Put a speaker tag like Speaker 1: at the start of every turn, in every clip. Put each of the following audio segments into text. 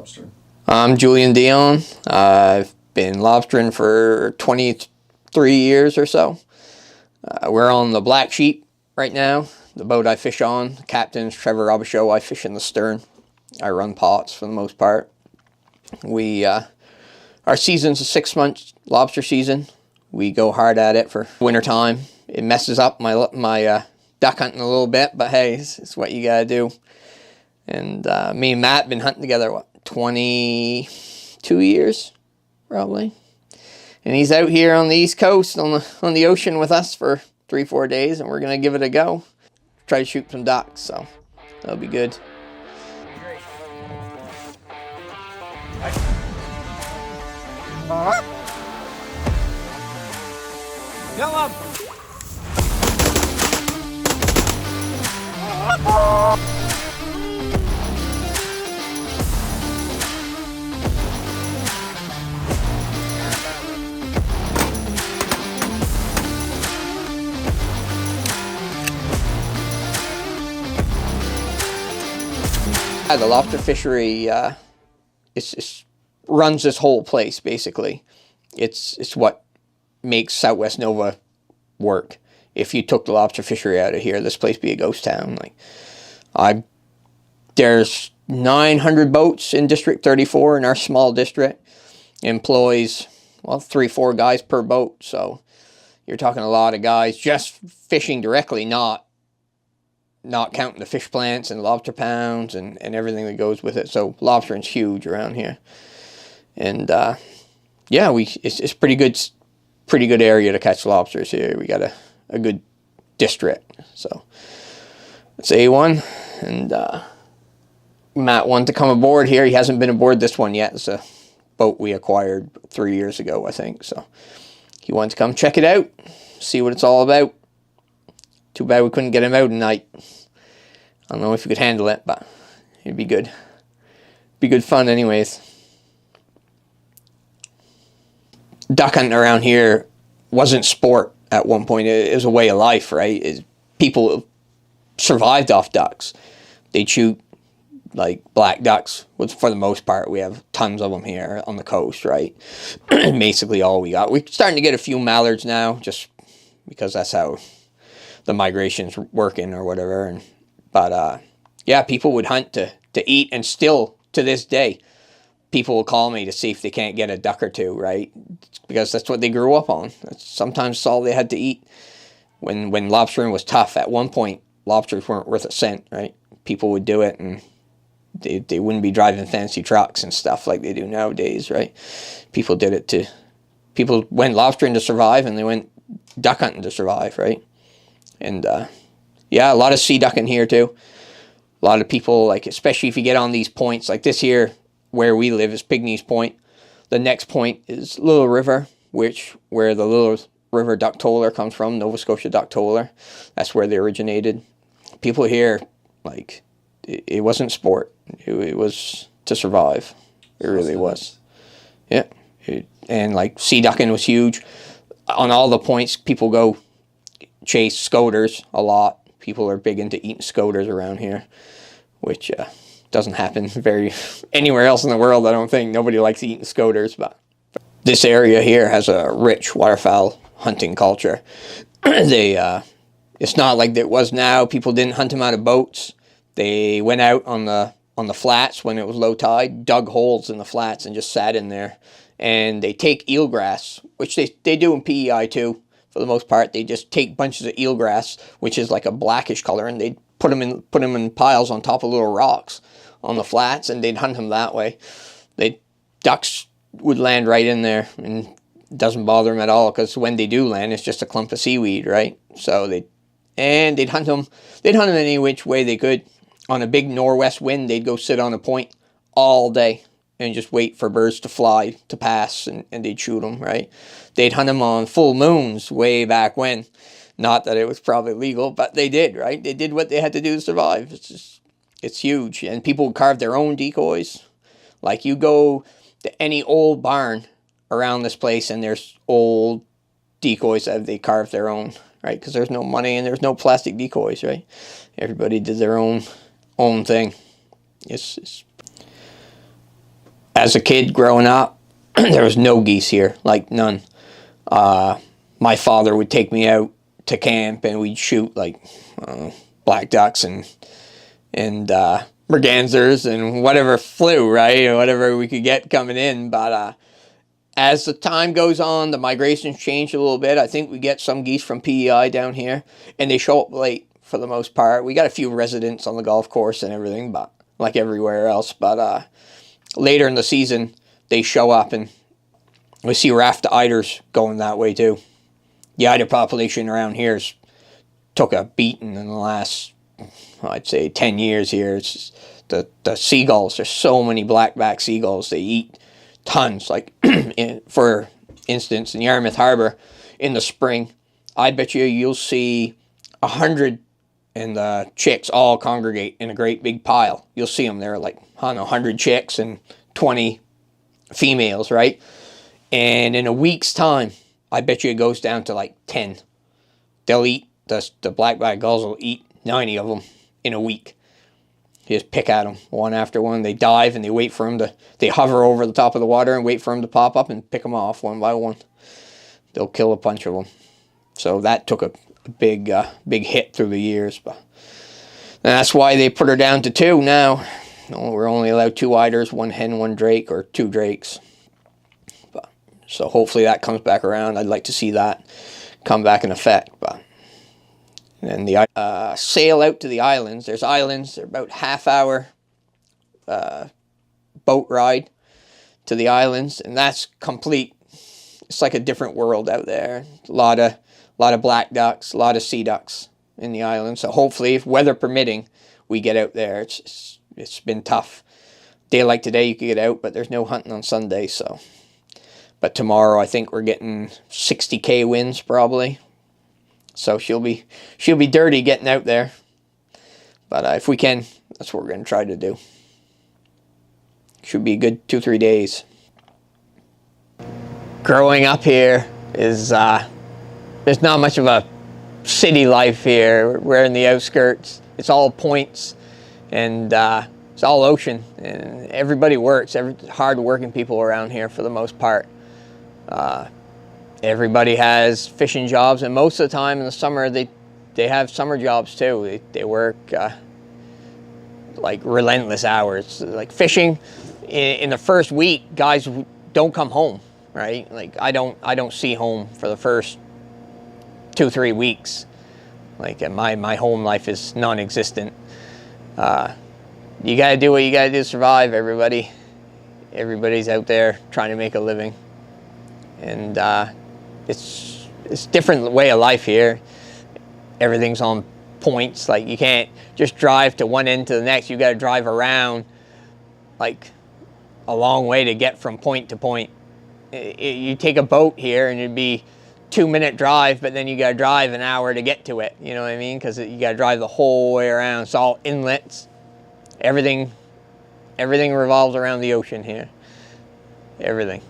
Speaker 1: lobster?
Speaker 2: I'm Julian Dion. I've been lobstering for 23 years or so. We're on the Black Sheep right now, the boat I fish on. The captain's Trevor Robichaud. I fish in the stern. I run pots for the most part. Our season's a 6-month lobster season. We go hard at it for winter time. It messes up my duck hunting a little bit, but hey, it's what you gotta do. And me and Matt been hunting together, what, 22 years, probably. And he's out here on the East Coast on the ocean with us for 3-4 days, and we're gonna give it a go. Try to shoot some ducks, so that'll be good.
Speaker 3: Kill him!
Speaker 2: The lobster fishery runs this whole place, basically. It's what makes Southwest Nova work. If you took the lobster fishery out of here, this place would be a ghost town. There's 900 boats in District 34 in our small district. Employs, well, 3-4 guys per boat. So you're talking a lot of guys just fishing directly, not counting the fish plants and lobster pounds and everything that goes with it. So lobstering's huge around here. And yeah, it's pretty good area to catch lobsters here. We got a good district. So it's A1. And Matt wanted to come aboard here. He hasn't been aboard this one yet. It's a boat we acquired 3 years ago, I think. So he wanted to come check it out, see what it's all about. Too bad we couldn't get him out at night. I don't know if he could handle it, but it'd be good. Be good fun anyways. Duck hunting around here wasn't sport at one point. It was a way of life, right? People survived off ducks. They'd shoot like black ducks, which for the most part, we have tons of them here on the coast, right? Basically all we got. We're starting to get a few mallards now, just because that's how the migration's working or whatever. But yeah, people would hunt to eat, and still to this day, people will call me to see if they can't get a duck or two, right? Because that's what they grew up on. Sometimes all they had to eat. When lobstering was tough, at one point, lobsters weren't worth a cent, right? People would do it, and they wouldn't be driving fancy trucks and stuff like they do nowadays, right? People went lobstering to survive, and they went duck hunting to survive, right? And yeah, a lot of sea ducking here too. A lot of people, like, especially if you get on these points, like this here, where we live is Pygmies Point. The next point is Little River, where the Little River duck toller comes from, Nova Scotia duck toller. That's where they originated. People here, like, it wasn't sport. It was to survive. It really was. Yeah. And like sea ducking was huge. On all the points, people go chase scoters a lot. People are big into eating scoters around here, which doesn't happen anywhere else in the world, I don't think. Nobody likes eating scoters, but this area here has a rich waterfowl hunting culture. It's not like it was now. People didn't hunt them out of boats. They went out on the flats when it was low tide, dug holes in the flats and just sat in there. And they take eelgrass, which they do in PEI too. For the most part, they just take bunches of eelgrass, which is like a blackish color, and they'd put them in piles on top of little rocks on the flats, and they'd hunt them that way. Ducks would land right in there, and it doesn't bother them at all, because when they do land, it's just a clump of seaweed, right? So they'd hunt them any which way they could. On a big northwest wind, they'd go sit on a point all day and just wait for birds to fly to pass, and they'd shoot them, right? They'd hunt them on full moons way back when. Not that it was probably legal, but they did, right? They did what they had to do to survive. It's huge. And people would carve their own decoys. Like, you go to any old barn around this place, and there's old decoys that they carved their own, right? Because there's no money and there's no plastic decoys, right? Everybody did their own thing. as a kid growing up, there was no geese here, like none. My father would take me out to camp and we'd shoot like black ducks and mergansers and whatever flew, right, or whatever we could get coming in. But as the time goes on, the migrations change a little bit. I think we get some geese from PEI down here, and they show up late for the most part. We got a few residents on the golf course and everything, but like everywhere else. But later in the season, they show up, and we see raft of eiders going that way too. The eider population around here's took a beating in the last, I'd say, 10 years here. It's just the seagulls. There's so many blackback seagulls. They eat tons. Like, for instance, in Yarmouth Harbour in the spring, I bet you'll see 100 and the chicks all congregate in a great big pile. You'll see them there, like, I don't know, 100 chicks and 20 females, right? And in a week's time, I bet you it goes down to like 10. They'll eat, the blackback gulls will eat 90 of them in a week. You just pick at them one after one. They dive and they wait for them to, they hover over the top of the water and wait for them to pop up and pick them off one by one. They'll kill a bunch of them. So that took a big hit through the years. But that's why they put her down to 2 now. We're only allowed 2 eiders, 1 hen, 1 drake, or 2 drakes. So hopefully that comes back around. I'd like to see that come back in effect. But and the sail out to the islands. There's islands. They're about half-hour boat ride to the islands, and that's complete. It's like a different world out there. A lot of black ducks, a lot of sea ducks in the islands. So hopefully, if weather permitting, we get out there. It's been tough. Day like today, you could get out, but there's no hunting on Sunday, so. But tomorrow, I think we're getting 60K winds probably. So she'll be dirty getting out there. But if we can, that's what we're going to try to do. Should be a good 2-3 days. Growing up here is, there's not much of a city life here. We're in the outskirts. It's all points, and it's all ocean. And everybody works. Hard-working people around here for the most part. Everybody has fishing jobs, and most of the time in the summer they have summer jobs too. They work like relentless hours. Like fishing in the first week, guys don't come home, right? Like I don't see home for the first 2-3 weeks. Like my home life is non-existent. You gotta do what you gotta do to survive. Everybody's out there trying to make a living. And it's a different way of life here. Everything's on points. Like you can't just drive to one end to the next. You got to drive around like a long way to get from point to point. You take a boat here and it'd be 2-minute drive, but then you got to drive an hour to get to it. You know what I mean? Because you got to drive the whole way around. It's all inlets. Everything revolves around the ocean here. Everything.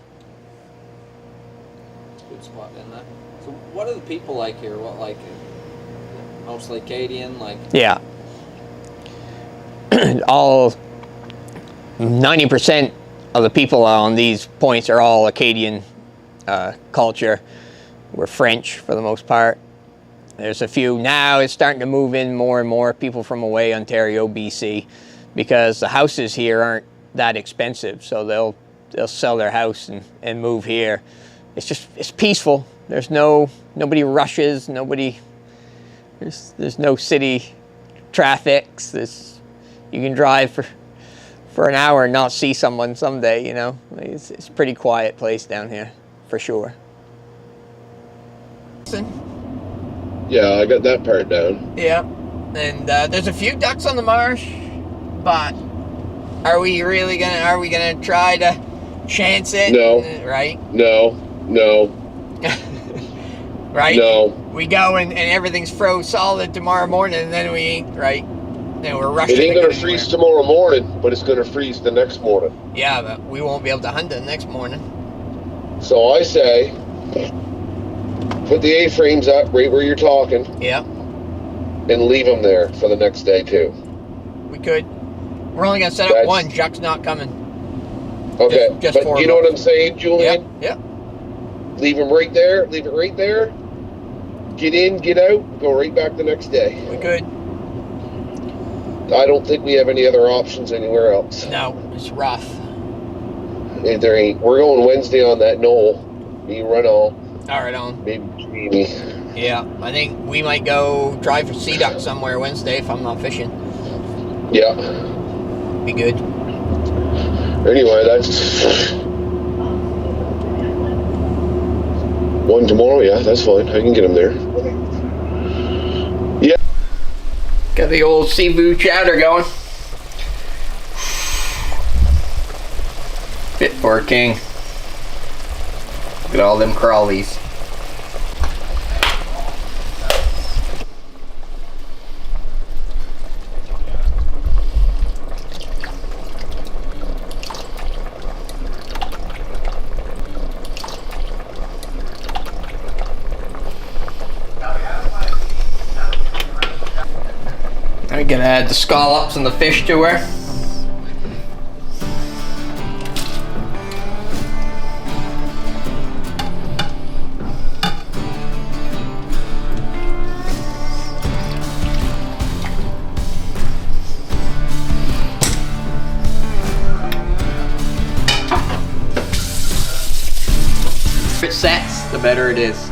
Speaker 1: Spot in that. So what are the people like here? What, like mostly Acadian, like?
Speaker 2: Yeah. All 90% of the people on these points are all Acadian culture. We're French for the most part. There's a few now. It's starting to move in more and more people from away, Ontario, BC, because the houses here aren't that expensive, so they'll sell their house and move here. It's peaceful. There's nobody rushes. There's no city traffic. You can drive for an hour and not see someone someday. You know, it's a pretty quiet place down here for sure.
Speaker 3: Yeah, I got that part down.
Speaker 2: Yeah, and there's a few ducks on the marsh, but are we gonna try to chance it?
Speaker 3: No.
Speaker 2: Right?
Speaker 3: No.
Speaker 2: Right?
Speaker 3: No.
Speaker 2: We go and everything's froze solid tomorrow morning, and then we ain't, right? Then we're rushing.
Speaker 3: It ain't gonna freeze tomorrow morning, but it's gonna freeze the next morning.
Speaker 2: Yeah, but we won't be able to hunt it the next morning.
Speaker 3: So I say, put the A-frames up right where you're talking.
Speaker 2: Yeah.
Speaker 3: And leave them there for the next day too.
Speaker 2: We could. We're only gonna set up one. Chuck's not coming.
Speaker 3: Okay,
Speaker 2: Just
Speaker 3: but
Speaker 2: 4
Speaker 3: you know
Speaker 2: bucks.
Speaker 3: what I'm saying, Julian?
Speaker 2: Yep.
Speaker 3: Leave him right there. Leave it right there. Get in, get out, go right back the next day.
Speaker 2: We good.
Speaker 3: I don't think we have any other options anywhere else.
Speaker 2: No, it's rough.
Speaker 3: There ain't. We're going Wednesday on that knoll. Me, run all.
Speaker 2: All right, on.
Speaker 3: Maybe Jamie.
Speaker 2: Yeah, I think we might go drive for sea duck somewhere Wednesday if I'm not fishing.
Speaker 3: Yeah.
Speaker 2: Be good.
Speaker 3: Anyway, that's one tomorrow. Yeah, that's fine. I can get him there. Yeah.
Speaker 2: Got the old seafood chowder going. Fit for a king. Look at all them crawlies. I'm gonna add the scallops and the fish to her. If it sets, the better it is.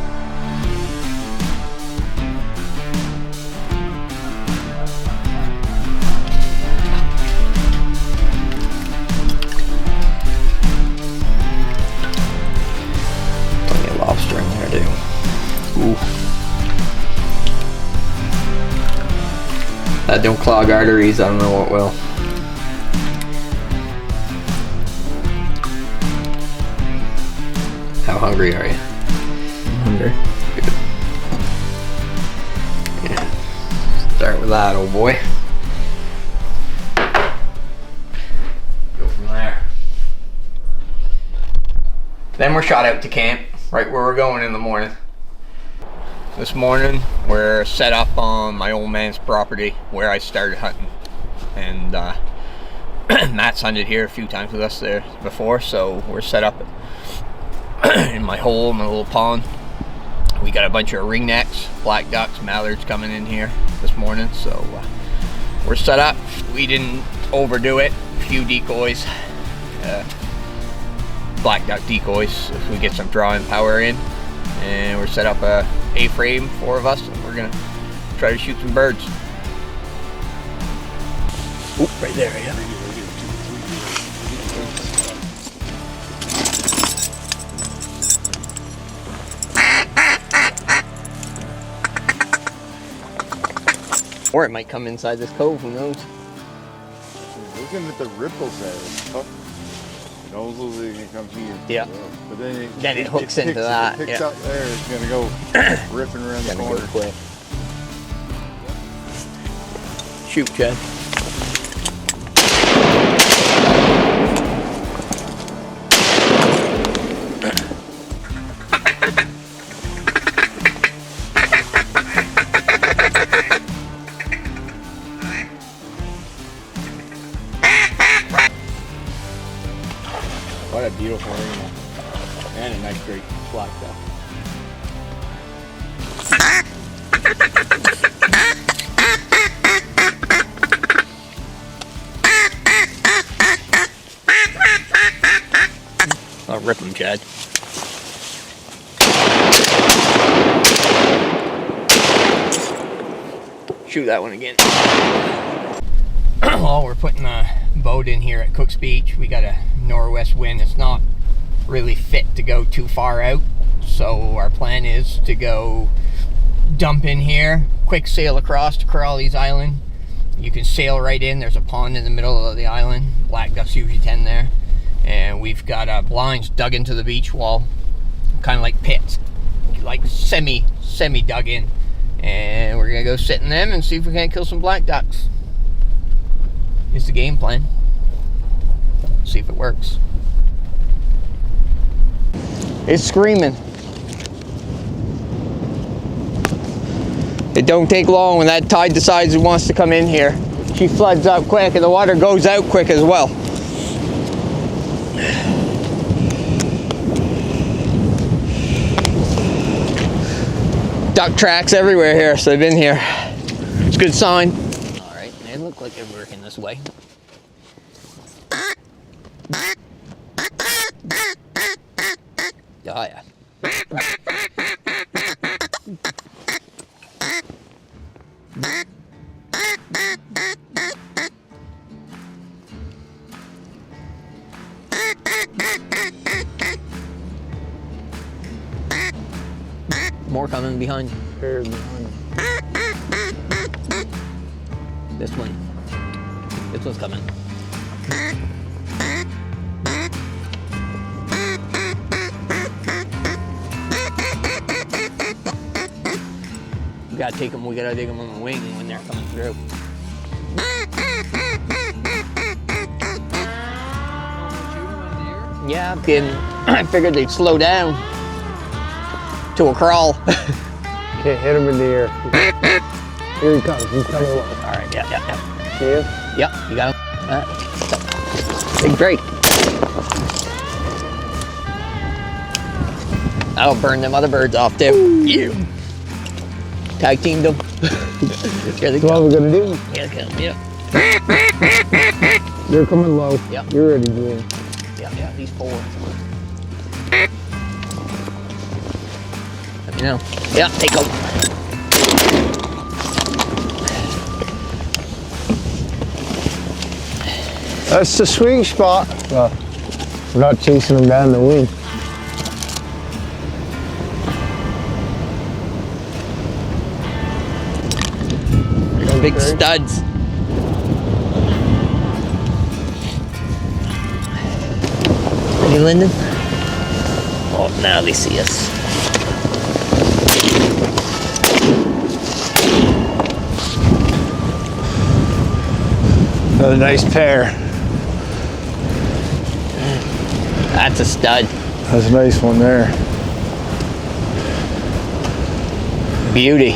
Speaker 2: Lobster in there too. Ooh. That don't clog arteries, I don't know what will. How hungry are you? Hungry. Good. Yeah. Start with that, old boy. Go from there. Then we're shot out to camp. Right where we're going in the morning. This morning we're set up on my old man's property where I started hunting, and Matt's hunted here a few times with us there before, so we're set up in my hole, my little pond. We got a bunch of ringnecks, black ducks, mallards coming in here this morning, so we're set up. We didn't overdo it. A few decoys. Black duck decoys if we get some drawing power in, and we're set up a A-frame, 4 of us, and we're gonna try to shoot some birds. Oop, right there, yeah. Or it might come inside this cove, who knows?
Speaker 4: Looking at the ripples there, it's tough. It almost looks like it comes here.
Speaker 2: Yeah.
Speaker 4: But then
Speaker 2: it hooks into that.
Speaker 4: It picks
Speaker 2: Yeah.
Speaker 4: up there, it's gonna go ripping around the corner.
Speaker 2: Go quick. Shoot, Chad. What a beautiful animal. And a nice great black duck. I'll rip him, Chad. Shoot that one again. Well, we're putting a boat in here at Cook's Beach. We got a northwest wind. It's not really fit to go too far out, so our plan is to go dump in here, quick sail across to Corrales Island. You can sail right in. There's a pond in the middle of the island. Black ducks usually tend there, and we've got blinds dug into the beach wall, kind of like pits, like semi dug in, and we're gonna go sit in them and see if we can't kill some black ducks. Is the game plan. See if it works. It's screaming. It don't take long when that tide decides it wants to come in here. She floods up quick and the water goes out quick as well. duck tracks everywhere here, so they've been here. It's a good sign. All right, they look like they're working this way. Oh yeah. More coming behind.
Speaker 5: Bears behind.
Speaker 2: This one. This one's coming. We gotta take them. We gotta take them on the wing when they're coming through. Yeah, I figured they'd slow down to a crawl.
Speaker 5: Okay, hit him in the air. Here he comes. He's coming along.
Speaker 2: All right, yeah.
Speaker 5: See him?
Speaker 2: Yep, you got him. Big break. That'll burn them other birds off too. You. Tag teamed them. Here they
Speaker 5: That's what
Speaker 2: come.
Speaker 5: we're gonna do.
Speaker 2: Here they come. Yeah.
Speaker 5: They're coming low.
Speaker 2: Yep.
Speaker 5: You're ready, Julian.
Speaker 2: Yeah. These 4. Let me know. Yeah, take them.
Speaker 5: That's the sweet spot. Well, we're not chasing them down the wing.
Speaker 2: Big studs. Ready, Lyndon? Oh, now they see us.
Speaker 5: Another nice pair.
Speaker 2: That's a stud.
Speaker 5: That's a nice one there.
Speaker 2: Beauty.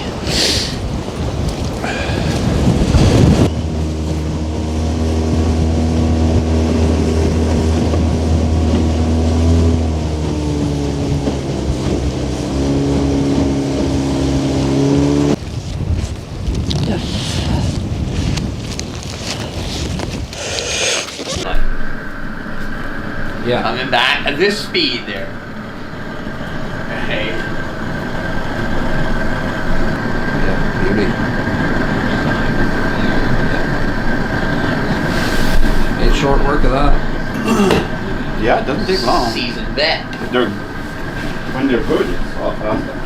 Speaker 1: Yeah.
Speaker 2: Coming back at this speed there. Hey.
Speaker 1: Yeah, beauty. Made short work of that.
Speaker 4: Yeah, it doesn't take long.
Speaker 2: Season vet.
Speaker 4: When they're good, it's all faster.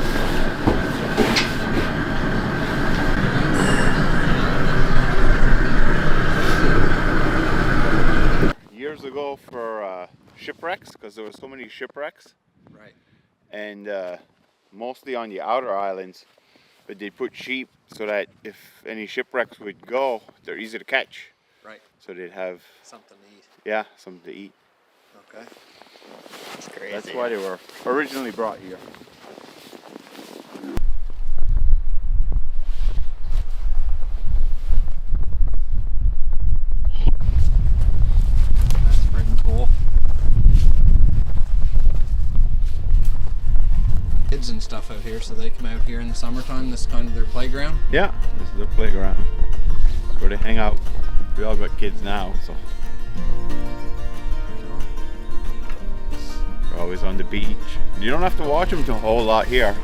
Speaker 4: Years ago for shipwrecks, because there were so many shipwrecks,
Speaker 1: Right.
Speaker 4: and mostly on the outer islands, but they put sheep so that if any shipwrecks would go, they're easy to catch.
Speaker 1: Right.
Speaker 4: So they'd have,
Speaker 1: Something to eat.
Speaker 4: yeah, something to eat.
Speaker 1: Okay.
Speaker 2: That's crazy.
Speaker 4: That's why they were originally brought here.
Speaker 1: That's freaking cool. Kids and stuff out here, so they come out here in the summertime. This is kind of their playground.
Speaker 4: Yeah, this is their playground. It's where they hang out. We all got kids now, so we're always on the beach. You don't have to watch them a whole lot here.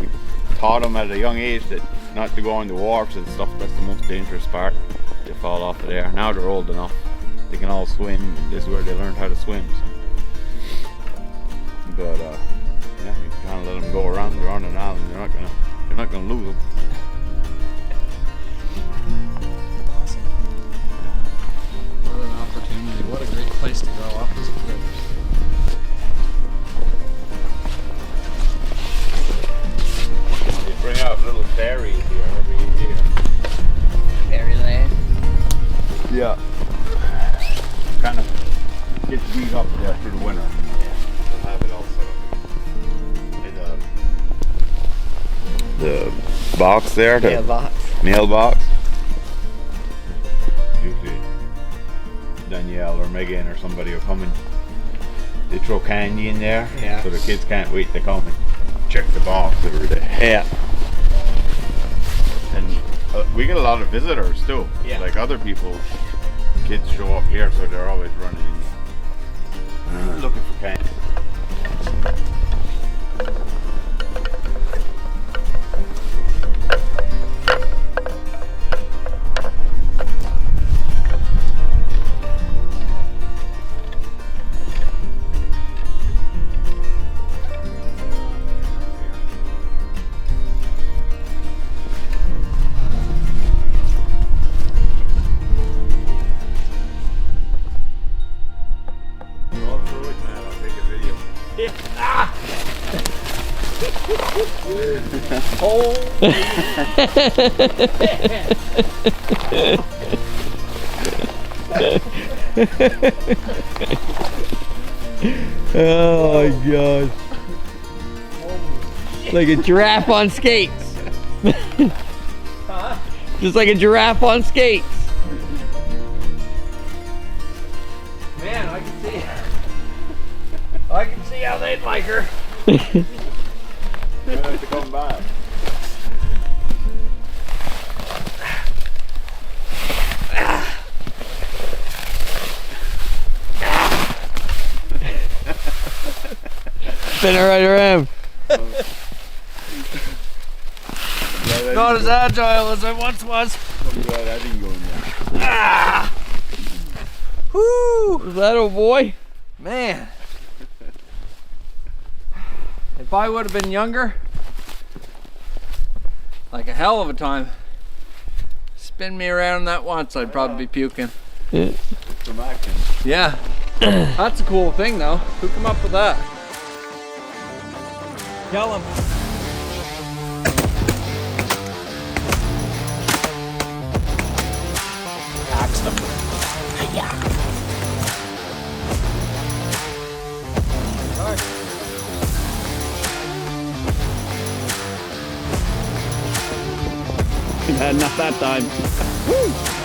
Speaker 4: We taught them at a young age that not to go on the wharfs and stuff. That's the most dangerous part. They fall off of there. Now they're old enough. They can all swim. This is where they learned how to swim. So. But yeah, you can kind of let them go around. They're on an island. You're not gonna lose them.
Speaker 1: Awesome. What an opportunity. What a great place to grow up as a kid.
Speaker 4: They bring out little ferries here every year.
Speaker 2: Fairyland.
Speaker 4: Yeah. Kind of gets beat up there through the winter. They'll have it all set up. And, the box there, the
Speaker 2: Mailbox.
Speaker 4: mailbox. Usually Danielle or Megan or somebody will come and they throw candy in there.
Speaker 2: Yeah.
Speaker 4: So the kids can't wait to come and check the box every day.
Speaker 2: Yeah.
Speaker 4: we get a lot of visitors too.
Speaker 2: Yeah.
Speaker 4: Like other people, kids show up here, so they're always running in, looking for cane.
Speaker 2: Oh my gosh. Like a giraffe on skates. Just like a giraffe on skates. Man, I can see how they'd like her.
Speaker 4: You have to come back.
Speaker 2: Spin her right around. Not as agile as I once was.
Speaker 4: I'm glad I didn't go in there.
Speaker 2: Ah! Whoo! Was that a boy? Man. If I would have been younger, like a hell of a time. Spin me around that once, I'd probably be puking.
Speaker 4: Some action.
Speaker 2: Yeah. That's a cool thing though. Who come up with that? Kill him.
Speaker 1: Axe them.
Speaker 2: You've had enough that time. Woo!